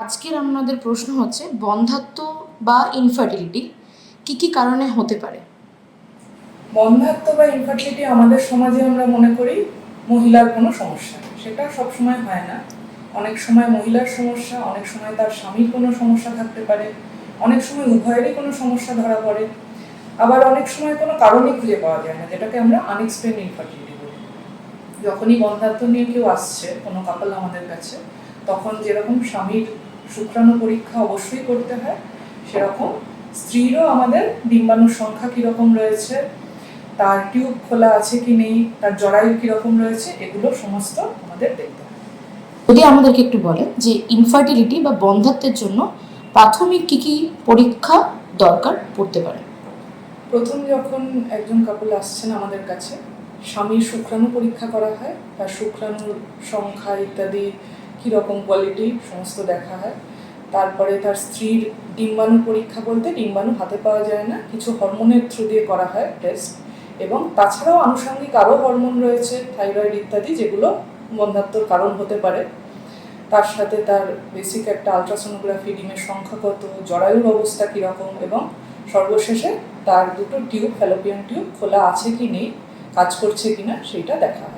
আজকের আমাদের প্রশ্ন হচ্ছে বন্ধ্যাত্ব বা ইনফার্টিলিটি কি কারণে হতে পারে? বন্ধ্যাত্ব বা ইনফার্টিলিটি আমাদের সমাজে আমরা মনে করি মহিলার কোনো সমস্যা, সেটা সবসময় হয় না। অনেক সময় মহিলার সমস্যা, অনেক সময় তার স্বামীর কোনো সমস্যা থাকতে পারে, অনেক সময় উভয়েরই কোনো সমস্যা ধরা পড়ে, আবার অনেক সময় কোনো কারণই খুঁজে পাওয়া যায় না, যেটাকে আমরা আনএক্সপ্লেইন ইনফার্টিলিটি বলি। যখনই বন্ধ্যাত্ব নিয়ে কেউ আসছে কোনো কাপল আমাদের কাছে, তখন যেরকম স্বামীর শুক্রাণু পরীক্ষা অবশ্যই করতে হয়, সেরকম স্ত্রীরও আমাদের ডিম্বাণুর সংখ্যা কীরকম রয়েছে, তার টিউব খোলা আছে কি নেই, তার জরায়ু কীরকম রয়েছে, এগুলো সমস্ত আমাদের দেখতে হয়। যদি আমাদেরকে একটু বলেন যে ইনফার্টিলিটি বা বন্ধ্যাত্বের জন্য প্রাথমিক কি পরীক্ষা দরকার পড়তে পারে? প্রথম যখন একজন কাপল আসছেন আমাদের কাছে, স্বামীর শুক্রাণু পরীক্ষা করা হয়, তার শুক্রাণুর সংখ্যা ইত্যাদি কীরকম কোয়ালিটি সমস্ত দেখা হয়। তারপরে তার স্ত্রীর ডিম্বাণু পরীক্ষা বলতে ডিম্বাণু হাতে পাওয়া যায় না, কিছু হরমোনের থ্রু দিয়ে করা হয় টেস্ট, এবং তাছাড়াও আনুষঙ্গিক আরও হরমোন রয়েছে, থাইরয়েড ইত্যাদি, যেগুলো বন্ধ্যাত্বর কারণ হতে পারে। তার সাথে তার বেসিক একটা আলট্রাসোনোগ্রাফি, ডিমের সংখ্যা কত, জরায়ুর অবস্থা কীরকম, এবং সর্বশেষে তার দুটো টিউব, ফ্যালোপিয়ান টিউব খোলা আছে কি নেই, কাজ করছে কিনা, সেইটা দেখা হয়।